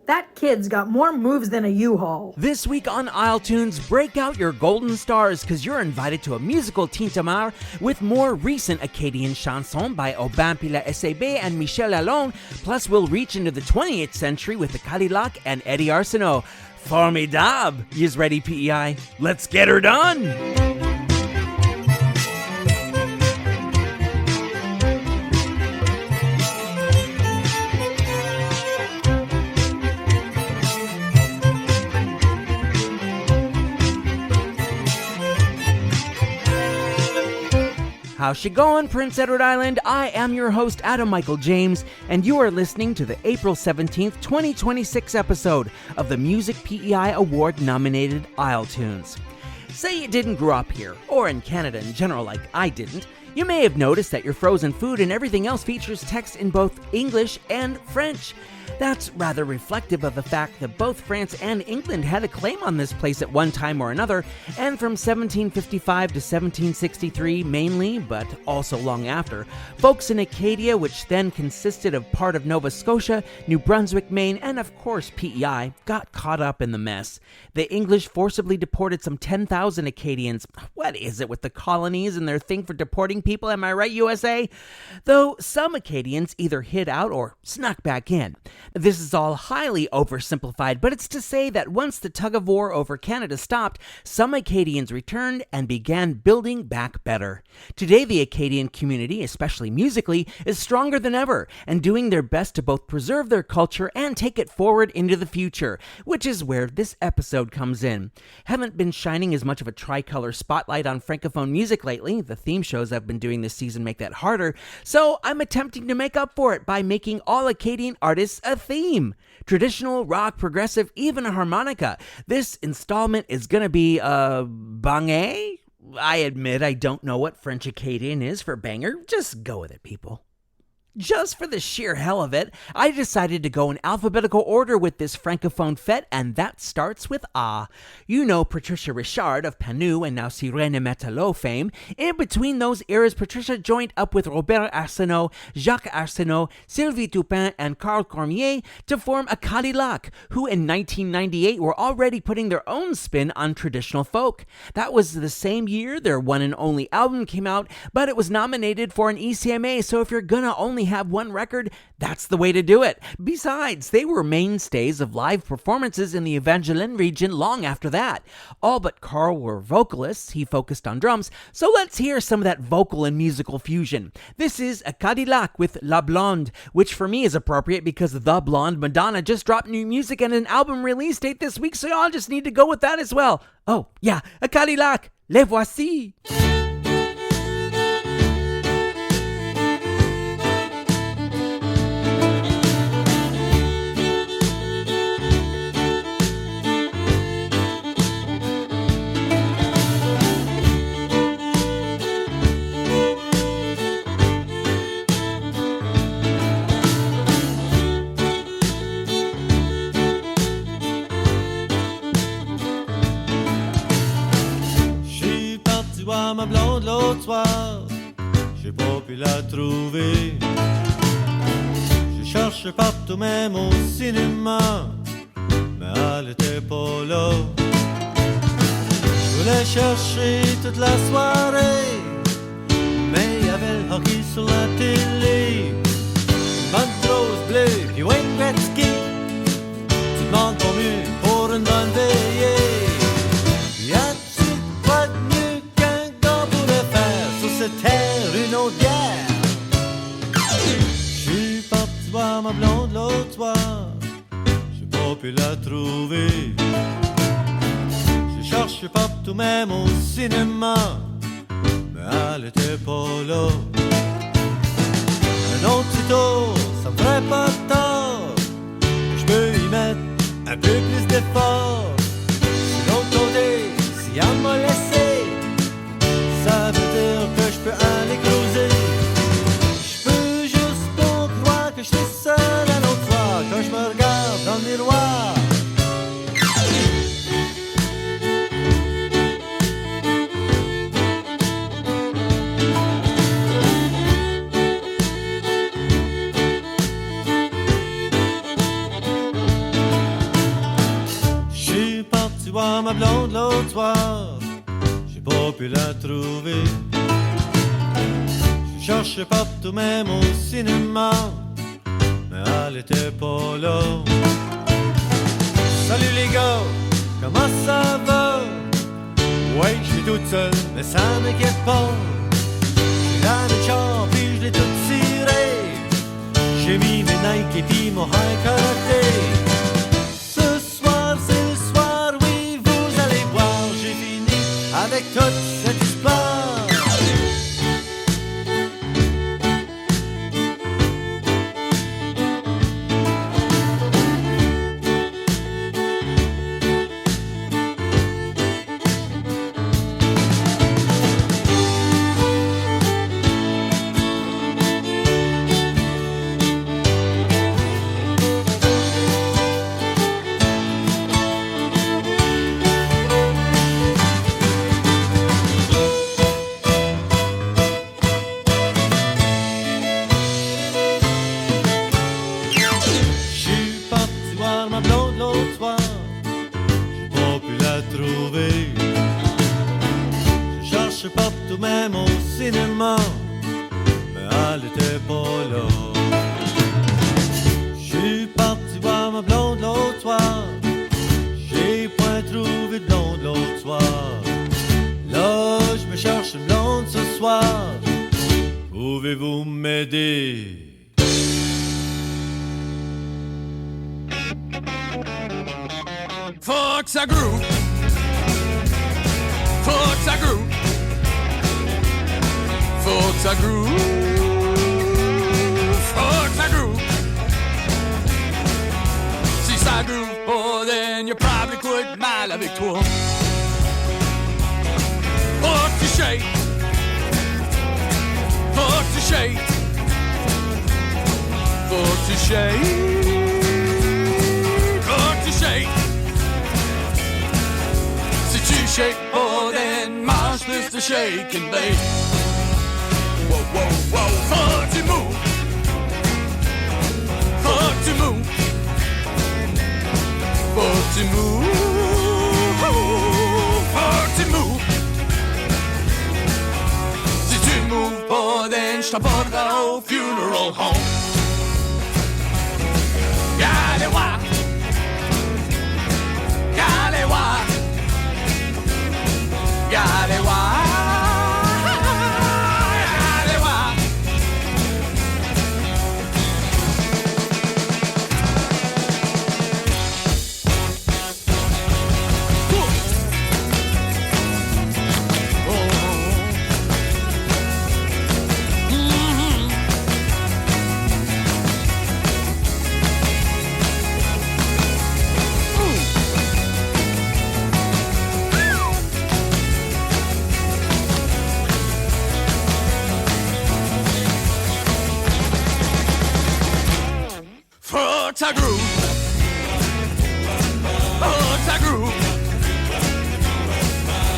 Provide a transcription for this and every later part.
That kid's got more moves than a U-Haul. This week on isletunes, break out your golden stars because you're invited to a musical tintamarre with more recent Acadian chansons by Aubin puis la SCB and Michel Lalonde, plus we'll reach into the 20th century with Acadilac and Eddy Arseanult. Formidable! Yous ready, PEI? Let's get her done! How's she going, Prince Edward Island? I am your host, Adam Michael James, and you are listening to the April 17th, 2026 episode of the Music PEI Award-nominated isletunes. Say you didn't grow up here, or in Canada in general like I didn't, you may have noticed that your frozen food and everything else features text in both English and French. That's rather reflective of the fact that both France and England had a claim on this place at one time or another, and from 1755 to 1763 mainly, but also long after, folks in Acadia, which then consisted of part of Nova Scotia, New Brunswick, Maine, and of course PEI, got caught up in the mess. The English forcibly deported some 10,000 Acadians. What is it with the colonies and their thing for deporting people, am I right, USA? Though some Acadians either hid out or snuck back in. This is all highly oversimplified, but it's to say that once the tug-of-war over Canada stopped, some Acadians returned and began building back better. Today, the Acadian community, especially musically, is stronger than ever and doing their best to both preserve their culture and take it forward into the future, which is where this episode comes in. Haven't been shining as much of a tricolour spotlight on Francophone music lately. The theme shows I've been doing this season make that harder, so I'm attempting to make up for it by making all Acadian artists a theme. Traditional, rock, progressive, even a harmonica. This installment is gonna be bangé? I admit I don't know what French Acadian is for banger. Just go with it, people. Just for the sheer hell of it, I decided to go in alphabetical order with this Francophone fete, and that starts with A. You know Patricia Richard of Panou and now Sirène Matelot fame. In between those eras, Patricia joined up with Robert Arsenault, Jacques Arsenault, Sylvie Toupin, and Carl Cormier to form Acadilac, who in 1998 were already putting their own spin on traditional folk. That was the same year their one and only album came out, but it was nominated for an ECMA, so if you're gonna only have one record, that's the way to do it. Besides, they were mainstays of live performances in the Evangeline region long after that. All but Carl were vocalists, he focused on drums, so let's hear some of that vocal and musical fusion. This is Acadilac with La Blonde, which for me is appropriate because The Blonde Madonna just dropped new music and an album release date this week, so y'all just need to go with that as well. Oh, yeah, Acadilac, les voici! Ma blonde l'autre soir, j'ai pas pu la trouver. Je cherche partout, même au cinéma, mais elle était pas là. Je voulais chercher toute la soirée, mais y avait le hockey sur la télé. Une bonne rose bleue, puis Wayne Gretzky. Tu demandes pas mieux pour une bonne veillée. Terre, une autre guerre. J'suis parti voir ma blonde l'autre soir, j'ai pas pu la trouver. J'ai cherché partout, même au cinéma, mais elle était pas là. Un autre petit tour, ça me ferait pas tort, j'peux y mettre un peu plus d'effort. De l'autre côté, si elle m'a laissé, ça veut dire que je peux aller cruiser. Je peux juste pas croire que je suis seul à l'autre soir quand je me regarde dans le miroir. voir ma blonde l'autre soir, j'ai pas pu la trouver. Je cherchais partout, même au cinéma, mais elle était pas là. Salut les gars, comment ça va? Ouais, je suis toute seule, mais ça m'inquiète pas. J'ai dans le char, puis je l'ai tout tiré. J'ai mis mes Nike et puis mon high karaté. Ce soir, c'est le soir, oui, vous allez voir. J'ai fini avec toute cette histoire. Partout, même au cinéma, mais elle était pas là. J'suis parti voir ma blonde l'autre soir, j'ai point trouvé de blonde l'autre soir. Là, j'me cherche une blonde ce soir, pouvez-vous m'aider? Fuck ça groove, fuck ça groove. Fuck ça groove, fuck ça groove. Si ça groove pas, then you probably quit mal avec toi. Fuck to shake, fuck to shake, fuck to shake, fuck to shake. Si tu shake pas, then mange plus de shake and bake. Whoa, whoa, whoa, fuck to move, fuck to move, fuck to move, fuck to move. Si tu moves pas, then j't'apporterai au funeral home. Galewa, Galewa, Galewa. Fuck ça groove, fuck ça groove,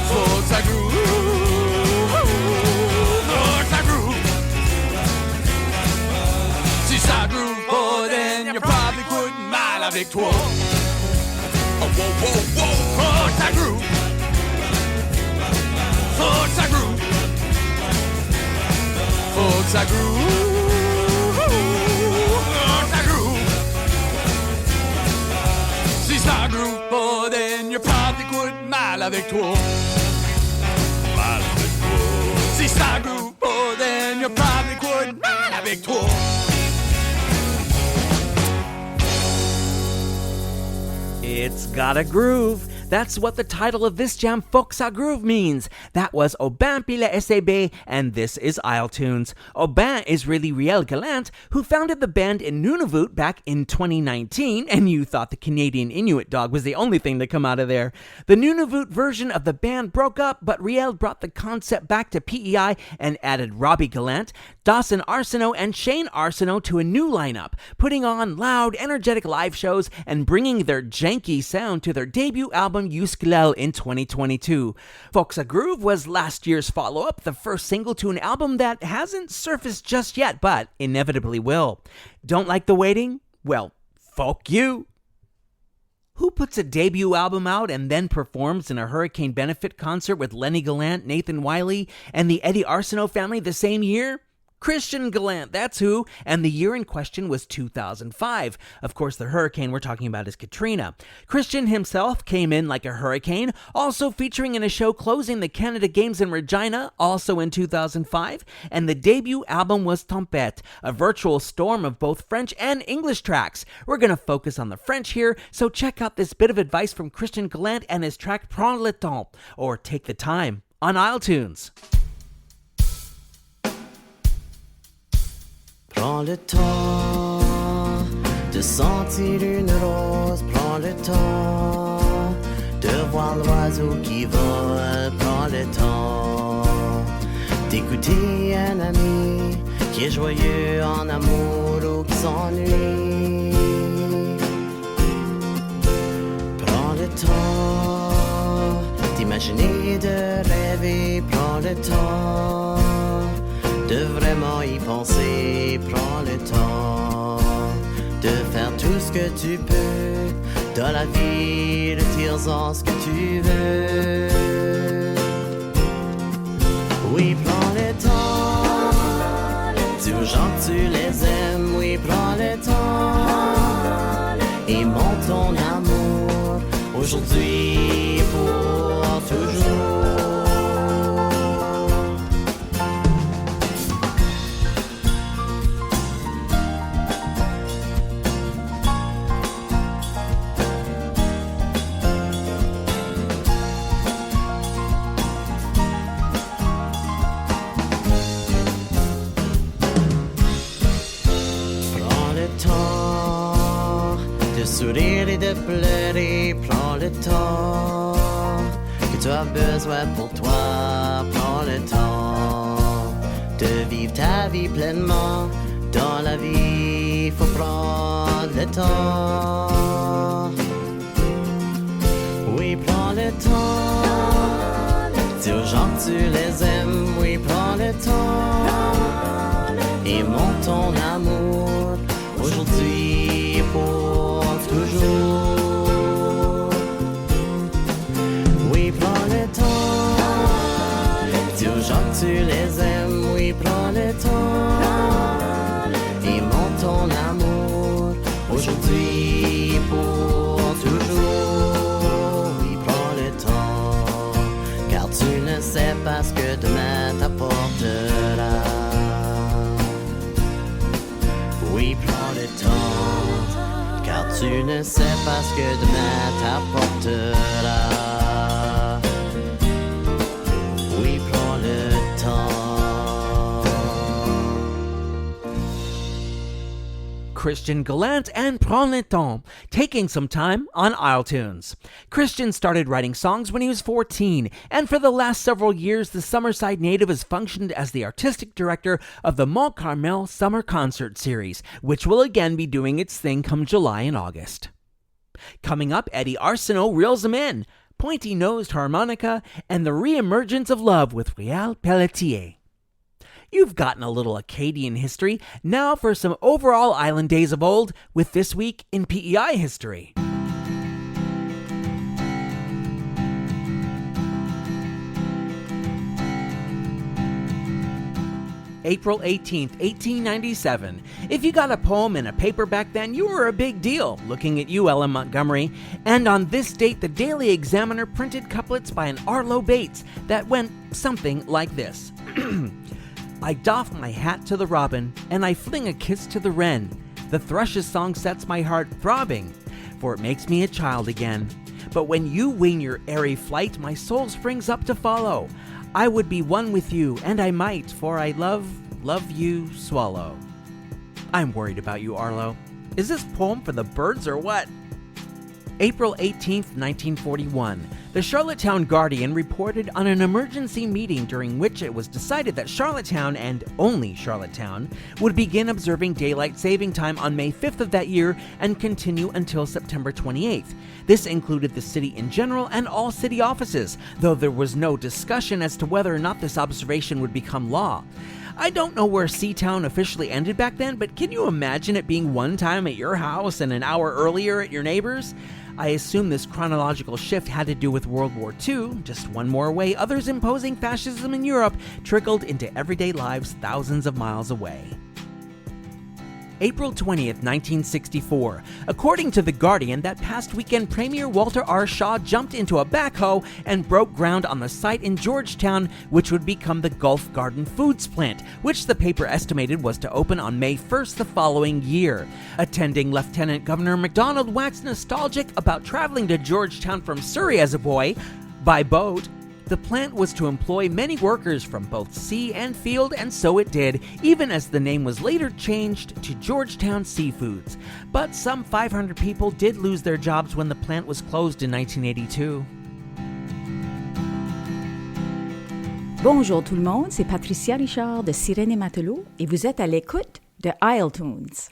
fuck ça groove, fuck ça groove. Si ça groove pas, then you probably quitting mal avec toi. Oh, whoa, whoa, whoa, fuck ça groove, fuck ça groove, fuck ça groove. Ça groove pas, then you're probably quitting mal avec toi. Mal avec toi. Si ça groove pas, then you're probably quitting mal avec toi. It's got a groove. That's what the title of this jam, Folk Ça Groove, means. That was Aubin puis la SCB, and this is isletunes. Aubin is really Riel Gallant, who founded the band in Nunavut back in 2019, and you thought the Canadian Inuit dog was the only thing to come out of there. The Nunavut version of the band broke up, but Riel brought the concept back to PEI and added Robbie Gallant, Dawson Arseanult, and Shane Arseanult to a new lineup, putting on loud, energetic live shows and bringing their janky sound to their debut album Uskelel in 2022. Folk Ça Groove was last year's follow-up, the first single to an album that hasn't surfaced just yet, but inevitably will. Don't like the waiting? Well, fuck you. Who puts a debut album out and then performs in a hurricane benefit concert with Lenny Gallant, Nathan Wiley, and the Eddy Arseanult family the same year? Christian Gallant, that's who, and the year in question was 2005. Of course, the hurricane we're talking about is Katrina. Christian himself came in like a hurricane, also featuring in a show closing the Canada Games in Regina, also in 2005, and the debut album was Tempête, a virtual storm of both French and English tracks. We're going to focus on the French here, so check out this bit of advice from Christian Gallant and his track Prends le temps, or Take the Time, on isletunes. Prends le temps de sentir une rose, prends le temps de voir l'oiseau qui vole, prends le temps d'écouter un ami qui est joyeux en amour ou qui s'ennuie. Prends le temps d'imaginer, de rêver, prends le temps de vraiment y penser, prends le temps de faire tout ce que tu peux dans la vie, retire-en ce que tu veux. Oui, prends le temps, dis aux gens que tu les aimes, oui, prends le temps et montre ton amour aujourd'hui pour toujours. Sourire et de pleurer, prends le temps que tu as besoin pour toi, prends le temps de vivre ta vie pleinement. Dans la vie, faut prendre le temps. Oui, prends le temps. Dis aux gens que tu les aimes, oui, prends le temps. Et montre ton amour aujourd'hui pour toujours. Oui, prends le temps. Dis aux gens que tu les aimes, oui, prends le temps. Et montre ton amour aujourd'hui pour toujours. Oui, prends le temps, car tu ne sais pas ce que demain t'apportera. Oui, prends le temps, car tu ne sais pas ce que demain t'apportera. Oui, prends le temps. Christian Gallant and Prends le temps, taking some time on isletunes. Christian started writing songs when he was 14, and for the last several years, the Summerside native has functioned as the artistic director of the Mont Carmel Summer Concert Series, which will again be doing its thing come July and August. Coming up, Eddy Arseanult reels them in, pointy-nosed harmonica, and the re-emergence of love with Réal Pelletier. You've gotten a little Acadian history. Now for some overall island days of old with This Week in PEI History. April 18th, 1897. If you got a poem in a paper back then, you were a big deal. Looking at you, Ellen Montgomery. And on this date, the Daily Examiner printed couplets by an Arlo Bates that went something like this. I doff my hat to the robin, and I fling a kiss to the wren. The thrush's song sets my heart throbbing, for it makes me a child again. But when you wing your airy flight, my soul springs up to follow. I would be one with you, and I might, for I love you, swallow. I'm worried about you, Arlo. Is this poem for the birds or what? April 18th, 1941. The Charlottetown Guardian reported on an emergency meeting during which it was decided that Charlottetown, and only Charlottetown, would begin observing daylight saving time on May 5th of that year and continue until September 28th. This included the city in general and all city offices, though there was no discussion as to whether or not this observation would become law. I don't know where Seatown officially ended back then, but can you imagine it being one time at your house and an hour earlier at your neighbor's? I assume this chronological shift had to do with World War II, just one more way others imposing fascism in Europe trickled into everyday lives thousands of miles away. April 20th, 1964. According to The Guardian, that past weekend, Premier Walter R. Shaw jumped into a backhoe and broke ground on the site in Georgetown, which would become the Gulf Garden Foods plant, which the paper estimated was to open on May 1st the following year. Attending Lieutenant Governor MacDonald waxed nostalgic about traveling to Georgetown from Surrey as a boy by boat. The plant was to employ many workers from both sea and field, and so it did, even as the name was later changed to Georgetown Seafoods. But some 500 people did lose their jobs when the plant was closed in 1982. Bonjour tout le monde, c'est Patricia Richard de Sirène et Matelot et vous êtes à l'écoute de isletunes.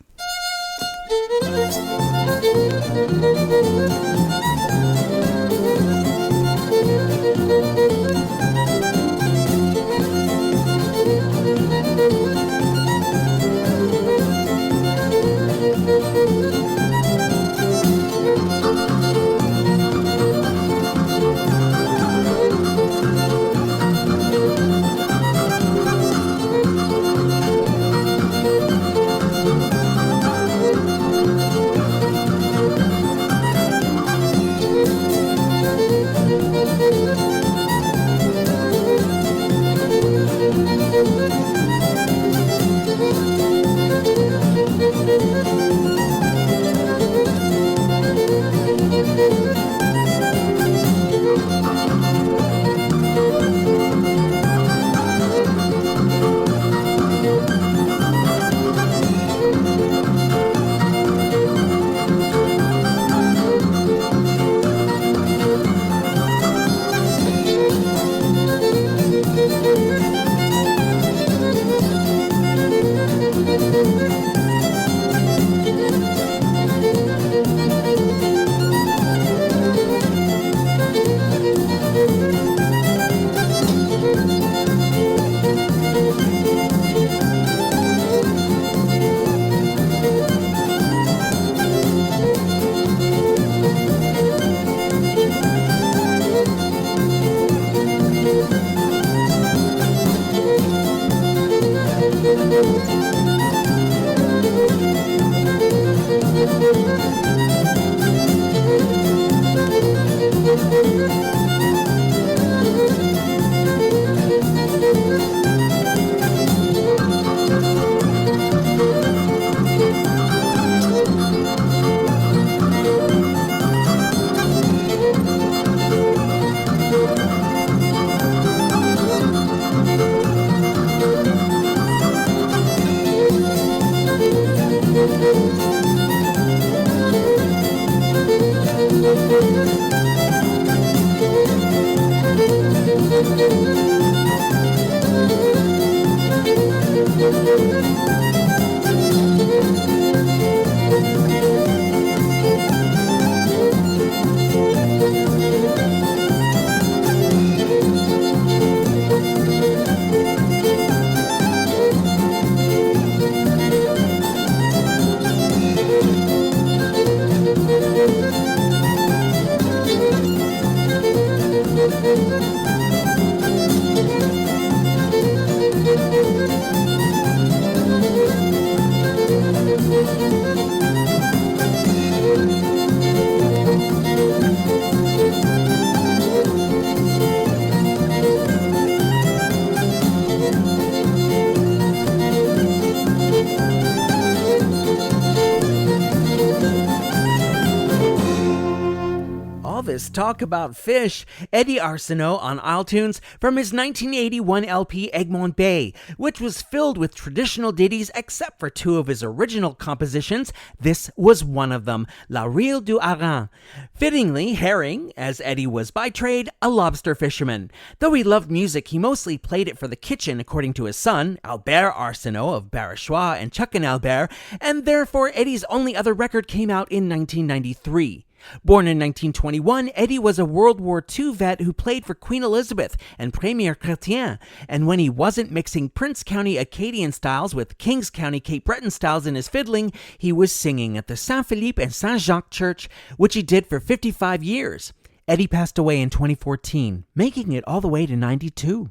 Talk about fish, Eddy Arseanult on isletunes from his 1981 LP Egmont Bay, which was filled with traditional ditties except for two of his original compositions. This was one of them, La Rille du Hareng. Fittingly, Herring, as Eddy was by trade a lobster fisherman. Though he loved music, he mostly played it for the kitchen, according to his son, Albert Arseanult of Barachois and Chuck and Albert, and therefore Eddy's only other record came out in 1993. Born in 1921, Eddy was a World War II vet who played for Queen Elizabeth and Premier Chrétien, and when he wasn't mixing Prince County Acadian styles with Kings County Cape Breton styles in his fiddling, he was singing at the Saint-Philippe and Saint-Jacques Church, which he did for 55 years. Eddy passed away in 2014, making it all the way to 92.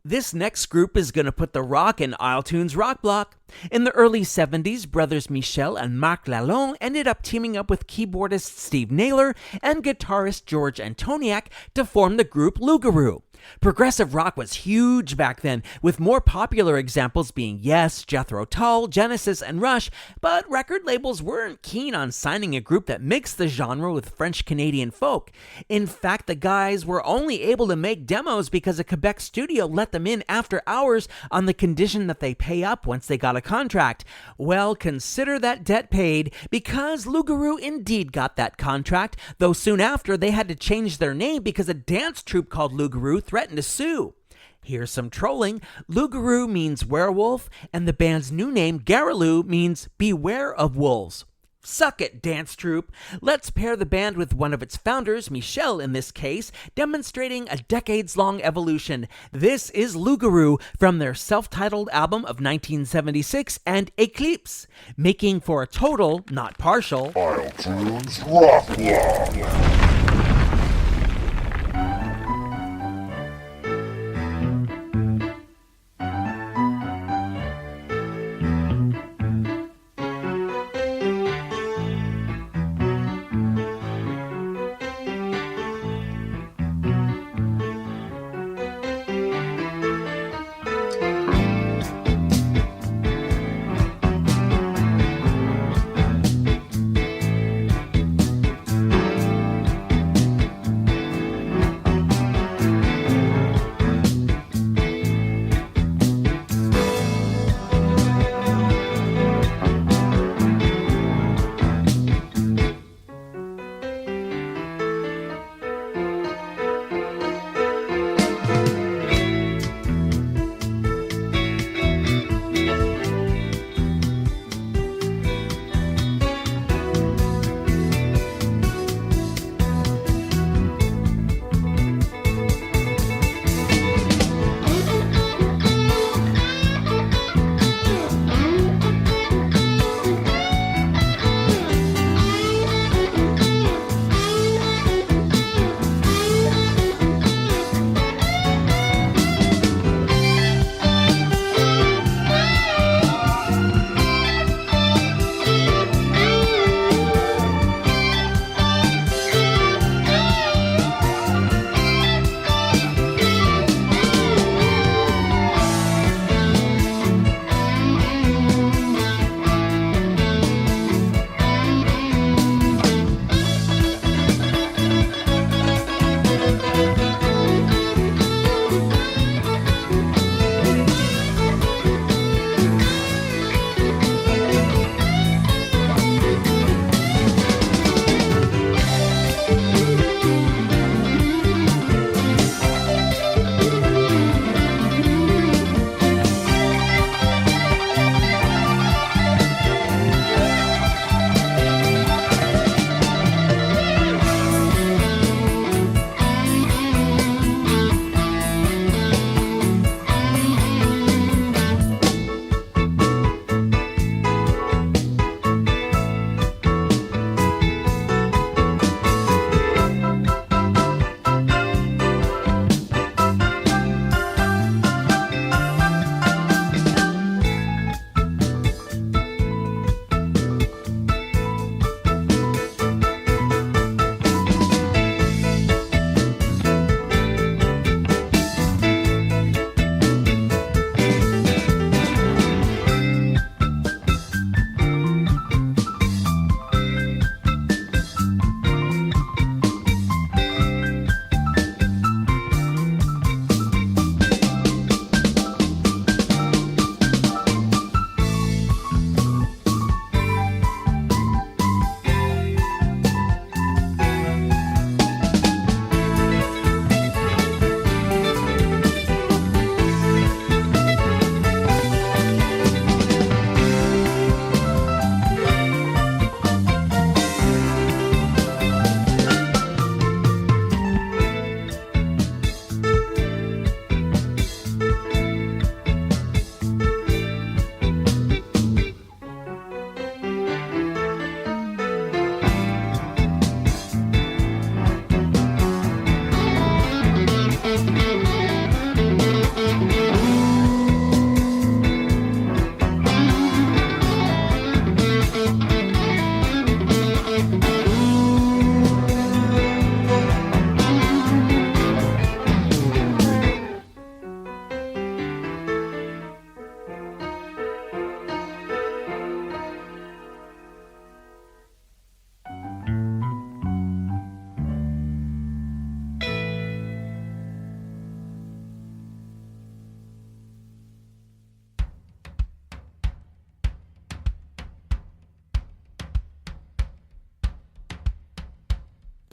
This next group is going to put the rock in isletunes rock block. In the early 70s, brothers Michel and Michel Lalonde ended up teaming up with keyboardist Steve Naylor and guitarist George Antoniak to form the group Lougarou. Progressive rock was huge back then, with more popular examples being Yes, Jethro Tull, Genesis, and Rush, but record labels weren't keen on signing a group that mixed the genre with French-Canadian folk. In fact, the guys were only able to make demos because a Quebec studio let them in after hours on the condition that they pay up once they got a contract. Well, consider that debt paid, because Lougarou indeed got that contract, though soon after they had to change their name because a dance troupe called Lougarou threatened to sue. Here's some trolling. Lougarou means werewolf, and the band's new name, Garalou, means beware of wolves. Suck it, dance troupe. Let's pair the band with one of its founders, Michel in this case, demonstrating a decades-long evolution. This is Lougarou from their self-titled album of 1976 and Eclipse, making for a total, not partial, isletunes rock block.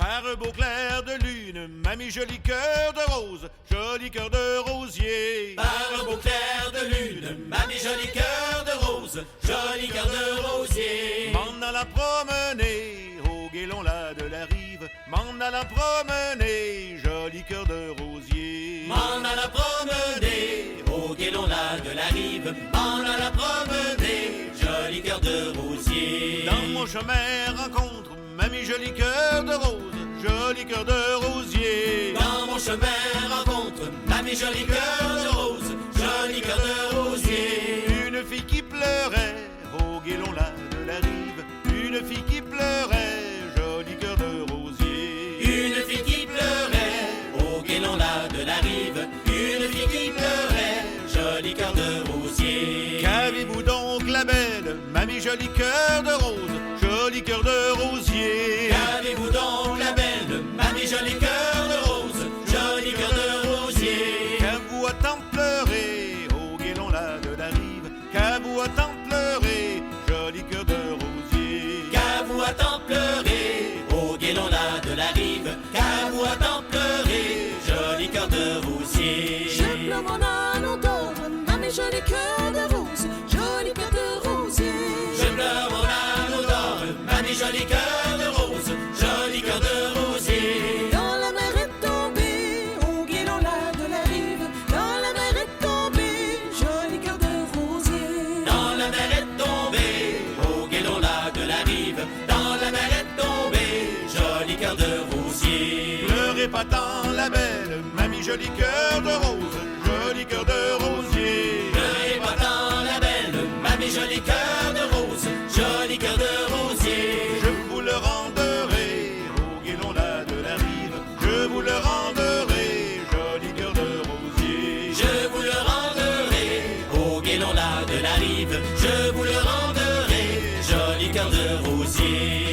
Par un beau clair de lune, mamie joli cœur de rose, joli cœur de rosier. Par un beau clair de lune, mamie joli cœur de rose, joli cœur de rosier. M'en allant promener au guélon là de la rive, m'en allant promener, joli cœur de rosier. M'en allant promener au guélon là de la rive, m'en allant promener, joli cœur de rosier. Dans mon chemin rencontre mamie joli cœur de rose, joli cœur de rosier. Dans mon chemin rencontre mamie joli cœur de rose, joli cœur de rosier. Une fille qui pleurait au guélon là de la rive, une fille qui pleurait, joli cœur de rosier. Une fille qui pleurait au guélon là de la rive, une fille qui pleurait, joli cœur de rosier. Qu'avez-vous donc la belle, mamie joli cœur de rose, joli cœur de rosier. Qu'avez-vous donc la belle, mamie joli cœur de rose, joli cœur de rosier. Qu'avez-vous à tant pleurer au guélon là de la rive, qu'avez-vous à tant pleurer, joli cœur de rosier. Qu'avez-vous à tant pleurer au guélon là de la rive, qu'avez-vous à tant pleurer, joli cœur de rosier. Je pleure mon âne d'or, mamie joli cœur de rose, joli cœur de rosier. Je pleure mon âne d'or, mamie joli cœur de rose, joli cœur de rosier. Dans la mer est tombée, au guélon là de la rive, dans la mer est tombée, joli cœur de rosier. Dans la mer est tombée, au guélon là de la rive, dans la mer est tombée, joli cœur de rosier. Pleurez pas tant la belle, mamie joli cœur de rose, joli cœur de rosier. Pleurez pas tant la belle, mamie joli cœur de rose, joli cœur de rosier. Je vous le rendrai au guélon là de la rive, je vous le rendrai, joli cœur de rosier. Je vous le rendrai au guélon là de la rive, je vous le rendrai, joli cœur de rosier.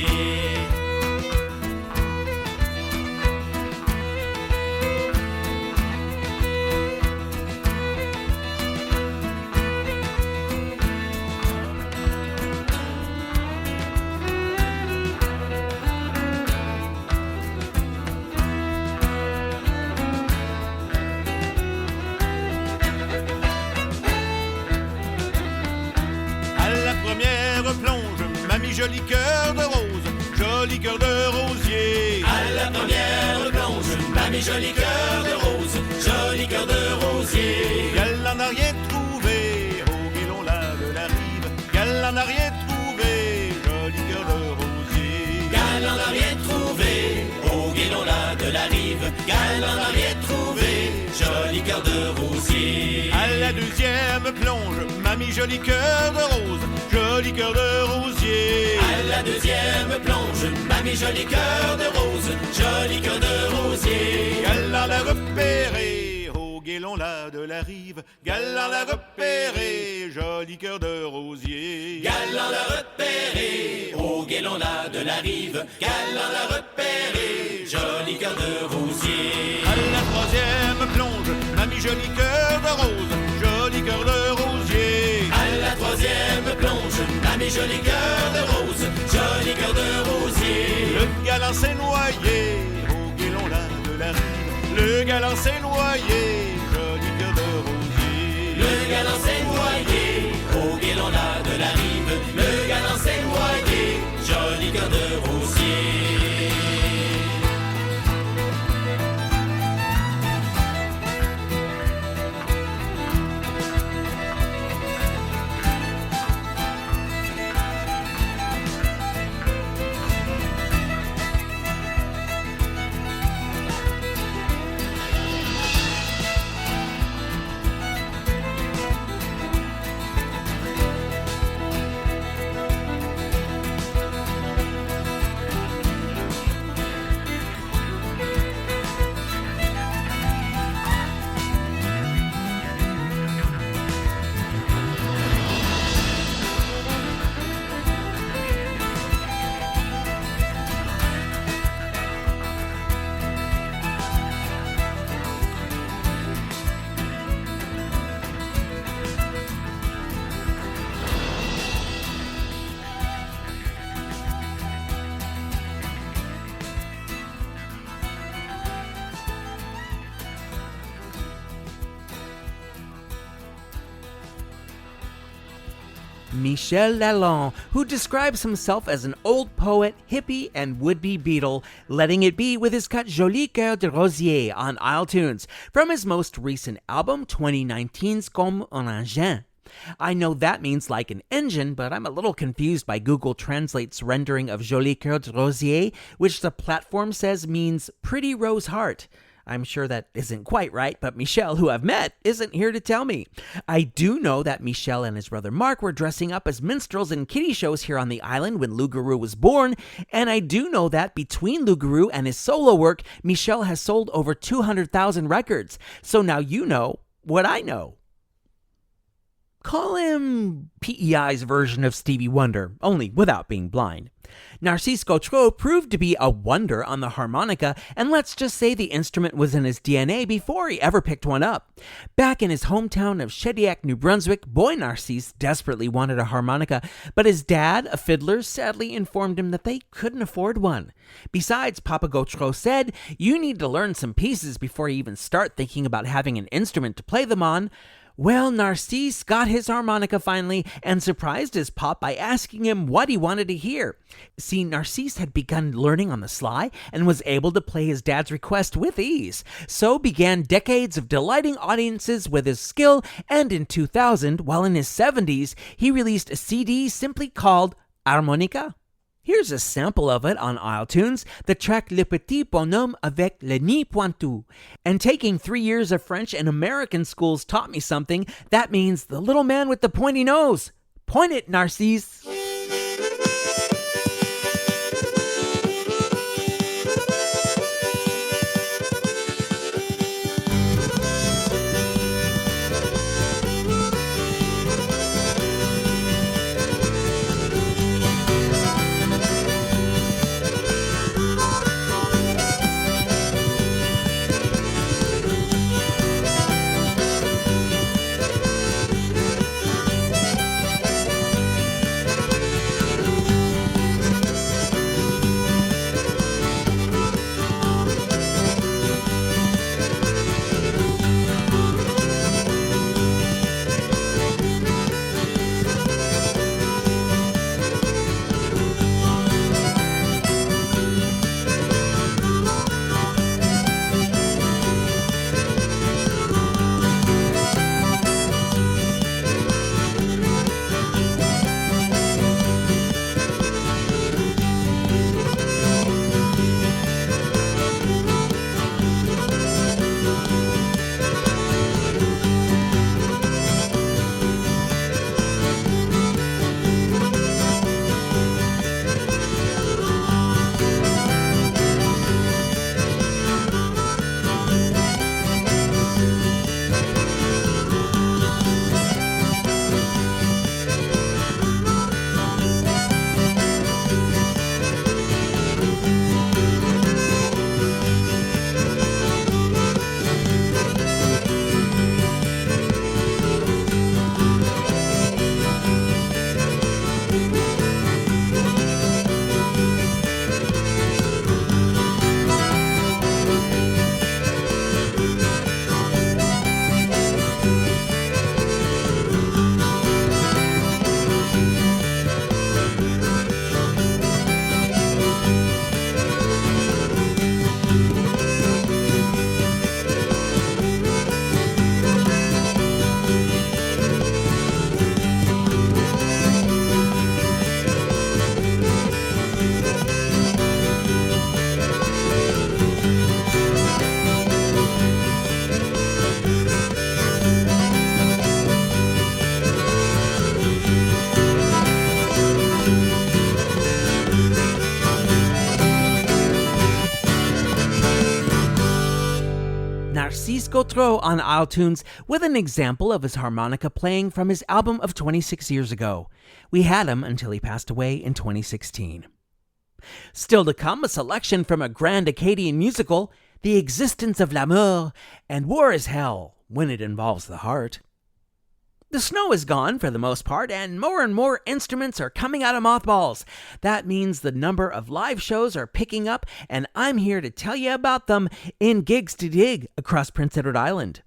Mamie joli cœur de rose, joli cœur de rosier. À la première plonge, mamie joli cœur de rose, joli cœur de rosier. Elle n'en a rien trouvé au guélon là de la rive, elle n'en a rien trouvé, joli cœur de rosier. Elle n'en a rien trouvé au guélon là de la rive, elle n'en a rien trouvé, joli cœur de rosier. À la deuxième plonge, mamie joli cœur de rose, joli cœur de rosier. À la deuxième plonge, mamie joli cœur de rose, joli cœur de rosier. Elle en a repéré au guélon là de la rive, elle en a repéré, joli cœur de rosier. Elle en a repéré au guélon là de la rive, elle en a repéré, joli cœur de rosier. À la troisième plonge, mamie joli cœur de rose, joli cœur de rosier. À la troisième plonge, mamie joli cœur de rose, joli cœur de rosier. Le galant s'est noyé au guélon là de la rive, le galant s'est noyé, joli cœur de rosier. Le galant s'est noyé au guélon là de la rive, le galant s'est noyé, joli cœur de rosier. Michel Lalonde, who describes himself as an old poet, hippie, and would-be Beatle, letting it be with his cut Joli Cœur de Rosier on isletunes from his most recent album 2019's Comme un engin. I know that means like an engine, but I'm a little confused by Google Translate's rendering of Joli Cœur de Rosier, which the platform says means pretty rose heart. I'm sure that isn't quite right, but Michel, who I've met, isn't here to tell me. I do know that Michel and his brother Mark were dressing up as minstrels in kiddie shows here on the island when Loup-Garou was born, and I do know that between Loup-Garou and his solo work, Michel has sold over 200,000 records. So now you know what I know. Call him PEI's version of Stevie Wonder, only without being blind. Narcisse Gautreau proved to be a wonder on the harmonica, and let's just say the instrument was in his DNA before he ever picked one up. Back in his hometown of Shediac, New Brunswick, boy Narcisse desperately wanted a harmonica, but his dad, a fiddler, sadly informed him that they couldn't afford one. Besides, Papa Gautreau said, you need to learn some pieces before you even start thinking about having an instrument to play them on. Well, Narcisse got his harmonica finally and surprised his pop by asking him what he wanted to hear. See, Narcisse had begun learning on the sly and was able to play his dad's request with ease. So began decades of delighting audiences with his skill, and in 2000, while in his 70s, he released a CD simply called Harmonica. Here's a sample of it on isletunes, the track Le Petit Bonhomme avec le nid pointu. And taking 3 years of French in American schools taught me something. That means the little man with the pointy nose. Point it, Narcisse. Narcisse Gautreau on isletunes with an example of his harmonica playing from his album of 26 years ago. We had him until he passed away in 2016. Still to come, a selection from a grand Acadian musical, The Existence of L'amour, and War is Hell when it involves the heart. The snow is gone for the most part, and more instruments are coming out of mothballs. That means the number of live shows are picking up, and I'm here to tell you about them in Gigs to Dig across Prince Edward Island.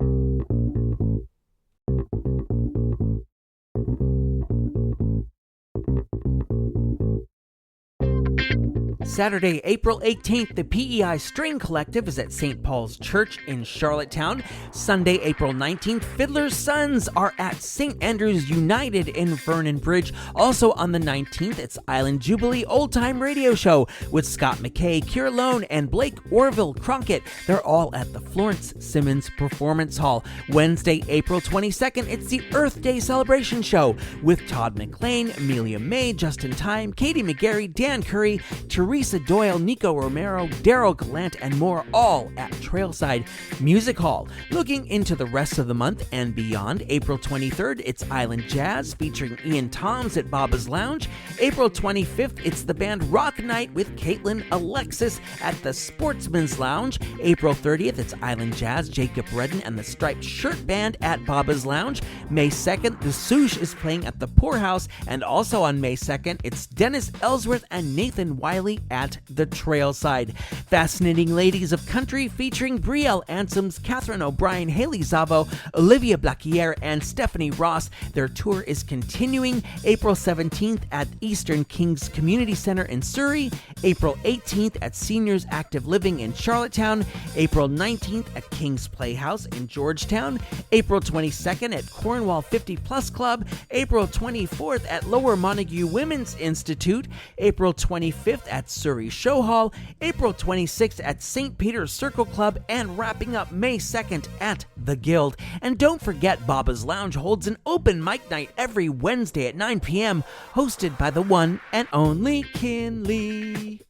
Saturday, April 18th, the PEI String Collective is at St. Paul's Church in Charlottetown. Sunday, April 19th, Fiddler's Sons are at St. Andrews United in Vernon Bridge. Also on the 19th, it's Island Jubilee Old Time Radio Show with Scott McKay, Keir Lone, and Blake Orville Crockett. They're all at the Florence Simmons Performance Hall. Wednesday, April 22nd, it's the Earth Day Celebration Show with Todd McLean, Amelia May, Justin Time, Katie McGarry, Dan Curry, Teresa Doyle, Nico Romero, Daryl Gallant, and more, all at Trailside Music Hall. Looking into the rest of the month and beyond, April 23rd, it's Island Jazz featuring Ian Toms at Baba's Lounge. April 25th, it's the band Rock Night with Caitlin Alexis at the Sportsman's Lounge. April 30th, it's Island Jazz, Jacob Redden and the Striped Shirt Band at Baba's Lounge. May 2nd, the Souche is playing at the Poorhouse, and also on May 2nd, it's Dennis Ellsworth and Nathan Wiley at the Trailside. Fascinating Ladies of Country featuring Brielle Ansems, Catherine O'Brien, Haley Zavo, Olivia Blacquiere, and Stephanie Ross. Their tour is continuing April 17th at Eastern Kings Community Center in Surrey, April 18th at Seniors Active Living in Charlottetown, April 19th at King's Playhouse in Georgetown, April 22nd at Cornwall 50 Plus Club, April 24th at Lower Montague Women's Institute, April 25th at Surrey Show Hall, April 26th at St. Peter's Circle Club, and wrapping up May 2nd at The Guild. And don't forget, Baba's Lounge holds an open mic night every Wednesday at 9 p.m., hosted by the one and only Kinley.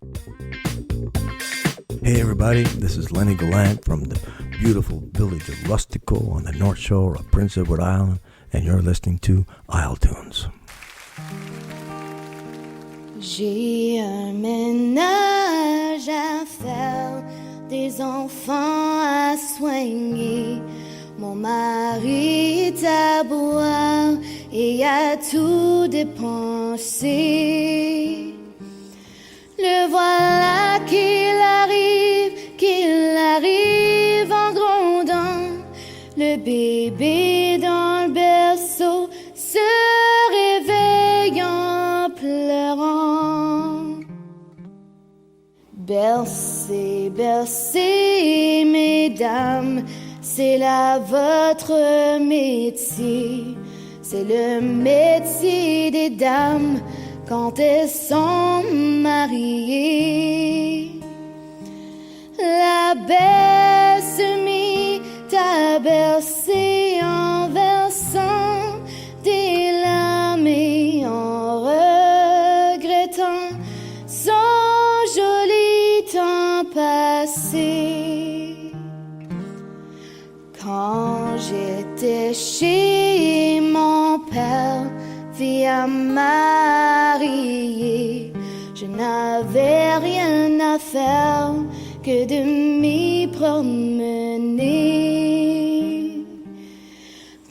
Hey everybody, this is Lenny Gallant from the beautiful village of Rustico on the North Shore of Prince Edward Island, and you're listening to isletunes. J'ai un ménage à faire, des enfants à soigner. Mon mari est à boire et à tout dépenser. Le voilà qu'il arrive en grondant. Le bébé dans le berceau se réveille en pleurant. Bercez, bercez, mesdames, c'est là votre métier. C'est le métier des dames quand elles sont mariées. La belle se mit à bercer en versant des larmes et en regrettant son joli temps passé. Quand j'étais chez mon père, fille à marier, je n'avais rien à faire que de m'y promener.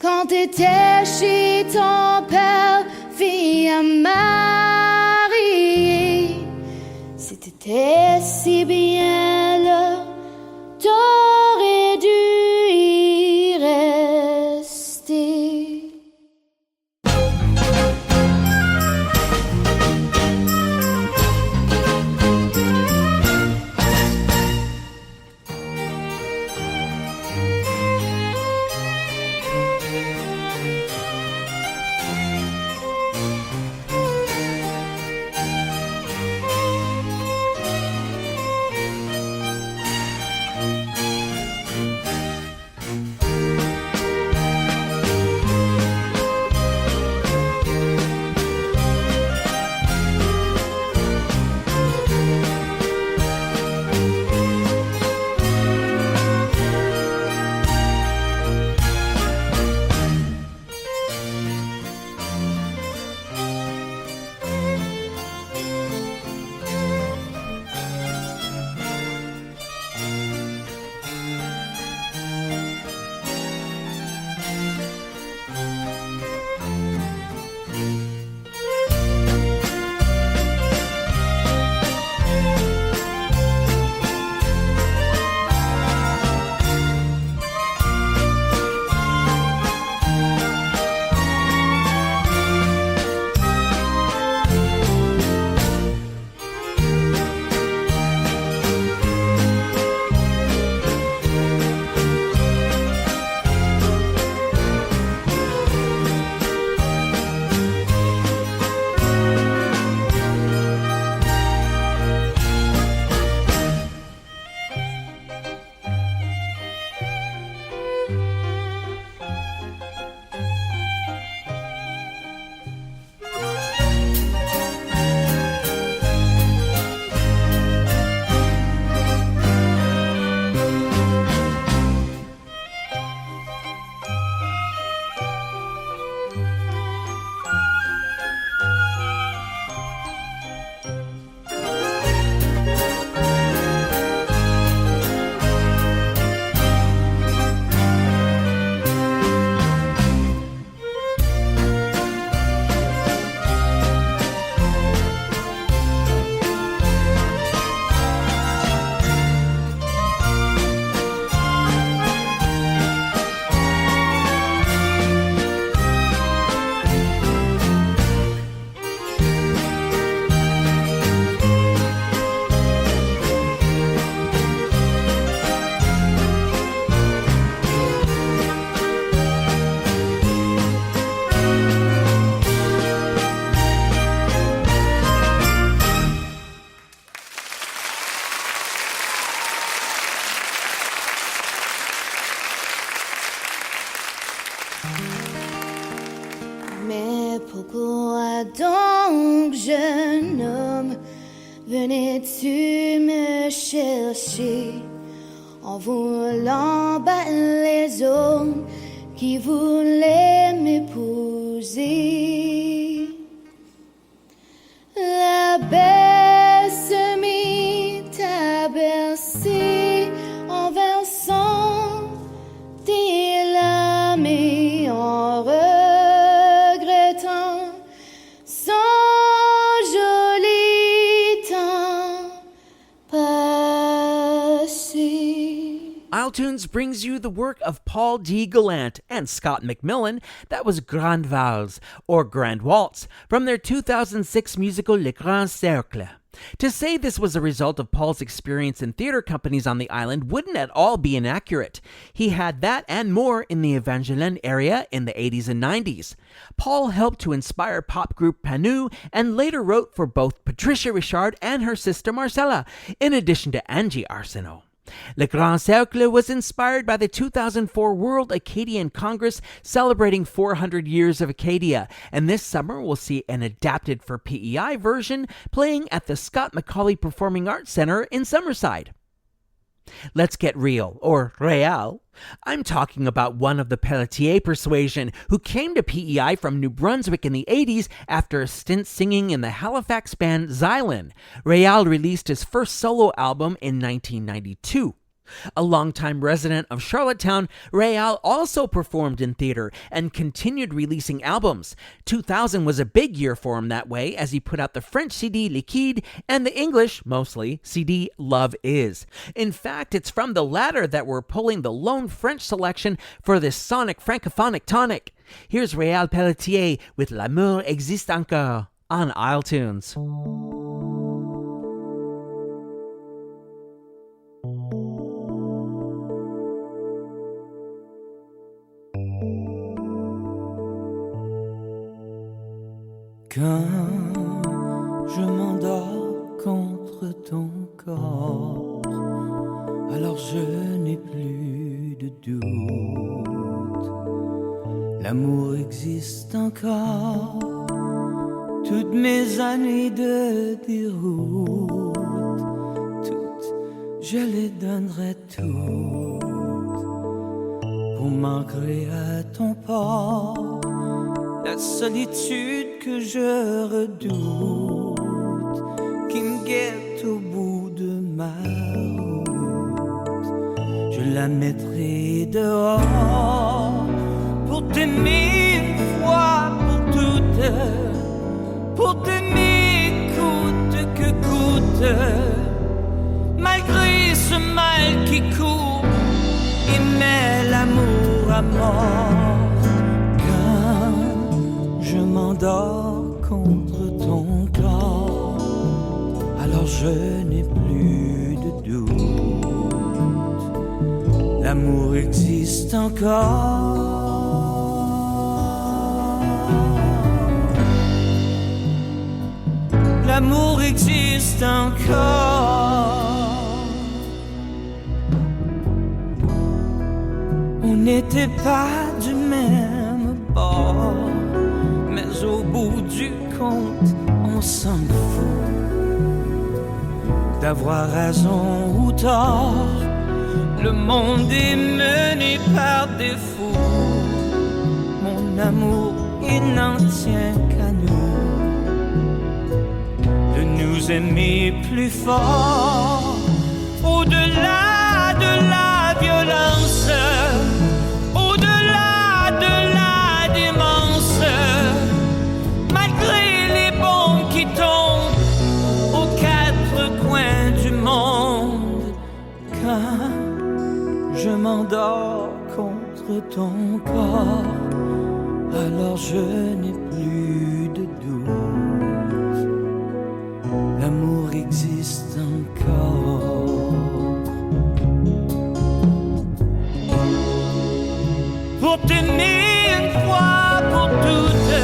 Quand t'étais chez ton père, fille à marier, si t'étais si bien là, t'aurais dû y rester. donc, jeune homme, venais-tu me chercher en voulant battre les hommes qui voulaient m'épouser? La belle se mit à bercer en versant des larmes et en regrettant son joli temps passé. Isletunes brings you the work of Paul D. Gallant and Scott McMillan. That was Grande Valse, or Grand Waltz, from their 2006 musical Le Grand Cercle. To say this was a result of Paul's experience in theater companies on the island wouldn't at all be inaccurate. He had that and more in the Evangeline area in the 80s and 90s. Paul helped to inspire pop group Panu and later wrote for both Patricia Richard and her sister Marcella, in addition to Eddy Arseanult. Le Grand Cercle was inspired by the 2004 World Acadian Congress celebrating 400 years of Acadia, and this summer we'll see an adapted for PEI version playing at the Scott Macaulay Performing Arts Center in Summerside. Let's get real, or real. I'm talking about one of the Pelletier persuasion who came to PEI from New Brunswick in the 80s after a stint singing in the Halifax band Xylem. Real released his first solo album in 1992. A longtime resident of Charlottetown, Real also performed in theater and continued releasing albums. 2000 was a big year for him that way as he put out the French CD Liquide and the English, mostly, CD Love Is. In fact, it's from the latter that we're pulling the lone French selection for this sonic francophonic tonic. Here's Real Pelletier with L'amour existe encore on Isletunes. Quand je m'endors contre ton corps, alors je n'ai plus de doute. L'amour existe encore, toutes mes années de déroute, toutes, je les donnerai toutes pour m'ancrer à ton port. La solitude que je redoute, qui me guette au bout de ma route, je la mettrai dehors pour t'aimer une fois pour toutes, pour t'aimer coûte que coûte, malgré ce mal qui court et met l'amour à mort. Je m'endors contre ton corps, alors je n'ai plus de doute. L'amour existe encore. L'amour existe encore. On n'était pas du même bord, mais au bout du compte, on s'en fout d'avoir raison ou tort. Le monde est mené par des fous. Mon amour, il n'en tient qu'à nous de nous aimer plus fort, au-delà de la violence, au-delà de la démence. Malgré les bombes qui tombent aux quatre coins du monde, quand je m'endors contre ton corps, alors je n'ai plus de doute. L'amour existe encore. Pour t'aimer une fois pour toutes,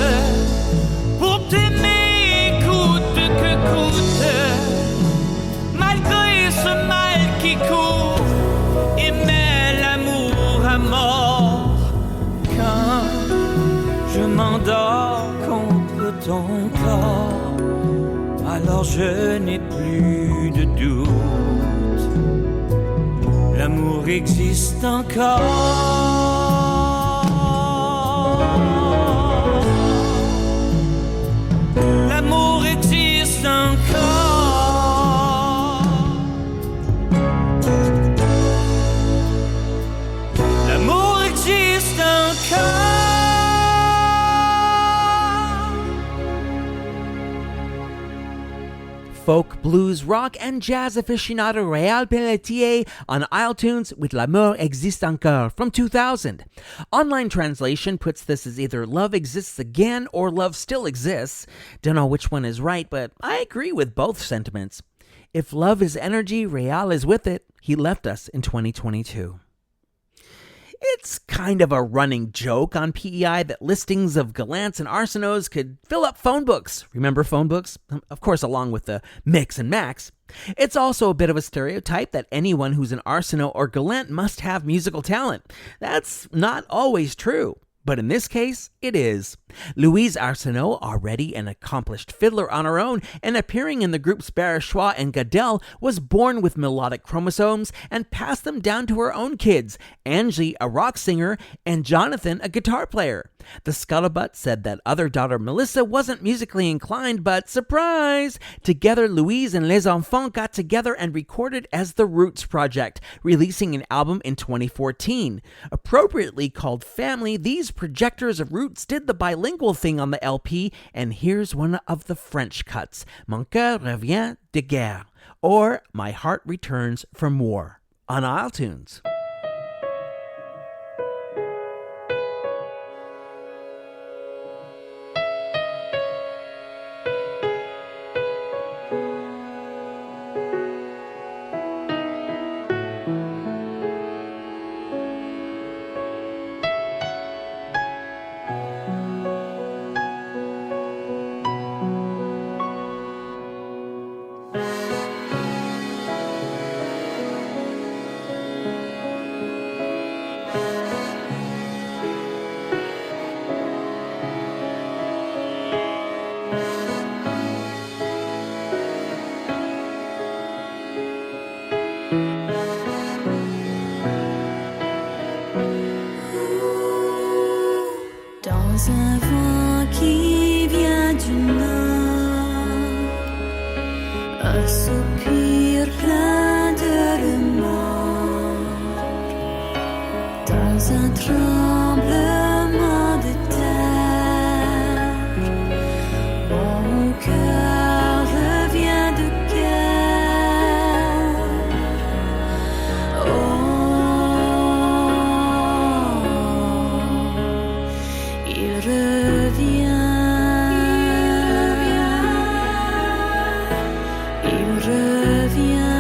pour t'aimer coûte que coûte, malgré ce mal qui court et met l'amour à mort. Quand je m'endors contre ton corps, je n'ai plus de doute. L'amour existe encore. L'amour existe encore. L'amour existe encore. Folk, blues, rock, and jazz aficionado Réal Pelletier on iTunes with L'amour existe encore from 2000. Online translation puts this as either Love Exists Again or Love Still Exists. Don't know which one is right, but I agree with both sentiments. If love is energy, Réal is with it. He left us in 2022. It's kind of a running joke on PEI that listings of gallants and arsenaux could fill up phone books. Remember phone books? Of course, along with the mix and max. It's also a bit of a stereotype that anyone who's an arsenault or gallant must have musical talent. That's not always true. But in this case, it is. Louise Arsenault, already an accomplished fiddler on her own and appearing in the groups Barachois and Gadel, was born with melodic chromosomes and passed them down to her own kids, Angie, a rock singer, and Jonathan, a guitar player. The scuttlebutt said that other daughter Melissa wasn't musically inclined, but surprise! Together, Louise and Les Enfants got together and recorded as The Roots Project, releasing an album in 2014. Appropriately called Family, these projectors of Roots did the bilingual thing on the LP, and here's one of the French cuts, Mon cœur revient de guerre, or My Heart Returns from War, on iTunes. Dans un vent qui vient du nord, un soupir plein de remords, dans un tremblement de terre, mon cœur revient de guerre. Oh, il revient, il revient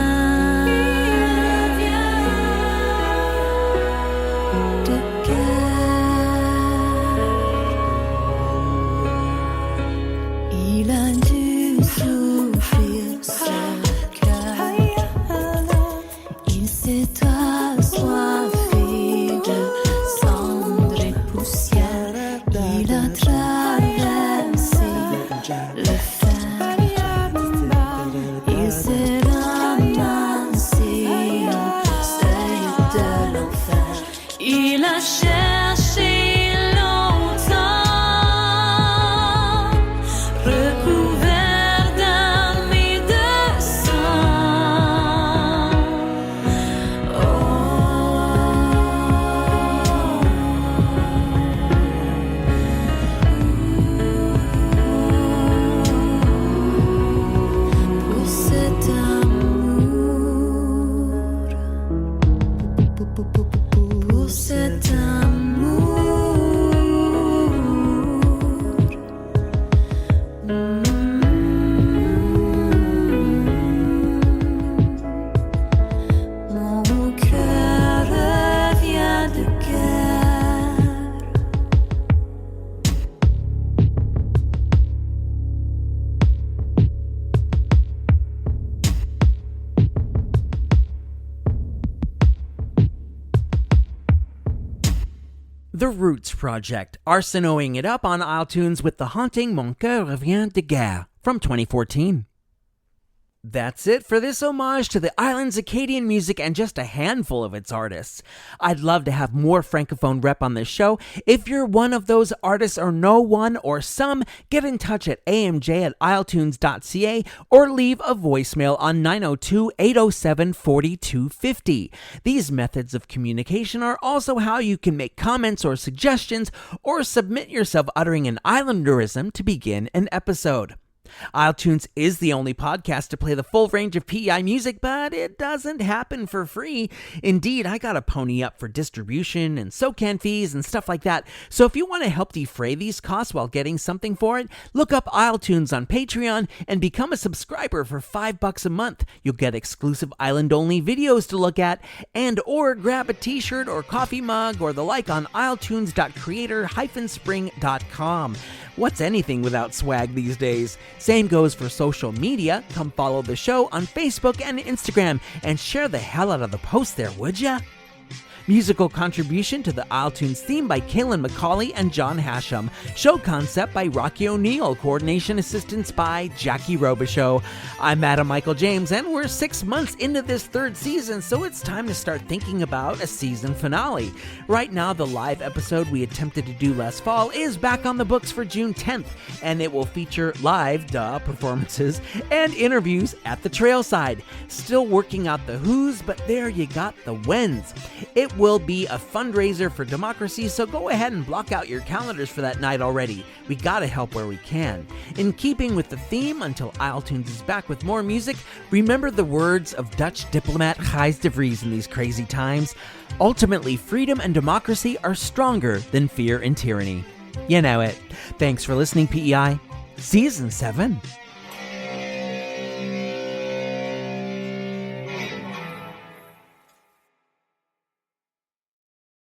de guerre. Il a dû souffrir ce cœur, il s'est assoiffé de cendres et poussière. Il a traversé le fer, il s'est ramassé au seuil de l'enfer. Il a cherché longtemps, recouvert d'armes et de sang. Pour cet amour, pour cet amour, mon cœur revient de guerre. The Roots Project, arsenaulting it up on iTunes with the haunting Mon cœur revient de guerre from 2014. That's it for this homage to the island's Acadian music and just a handful of its artists. I'd love to have more Francophone rep on this show. If you're one of those artists or know one or some, get in touch at amj@isletunes.ca or leave a voicemail on 902-807-4250. These methods of communication are also how you can make comments or suggestions or submit yourself uttering an islanderism to begin an episode. IsleTunes is the only podcast to play the full range of PEI music, but it doesn't happen for free. Indeed, I got to pony up for distribution and SOCAN fees and stuff like that. So if you want to help defray these costs while getting something for it, look up IsleTunes on Patreon and become a subscriber for $5 a month. You'll get exclusive island-only videos to look at, and or grab a t-shirt or coffee mug or the like on isletunes.creator-spring.com. What's anything without swag these days? Same goes for social media. Come follow the show on Facebook and Instagram and share the hell out of the post there, would ya? Musical contribution to the IsleTunes theme by Kaylin McCauley and John Hashem. Show concept by Rocky O'Neill. Coordination assistance by Jackie Robichaux. I'm Adam Michael James, and we're 6 months into this third season, so it's time to start thinking about a season finale. Right now, the live episode we attempted to do last fall is back on the books for June 10th, and it will feature live, performances and interviews at the Trailside. Still working out the who's, but there you got the whens. It will be a fundraiser for democracy, so go ahead and block out your calendars for that night already. We gotta help where we can. In keeping with the theme, until IsleTunes is back with more music, remember the words of Dutch diplomat Gijs de Vries in these crazy times. Ultimately, freedom and democracy are stronger than fear and tyranny. You know it. Thanks for listening, PEI. Season 7.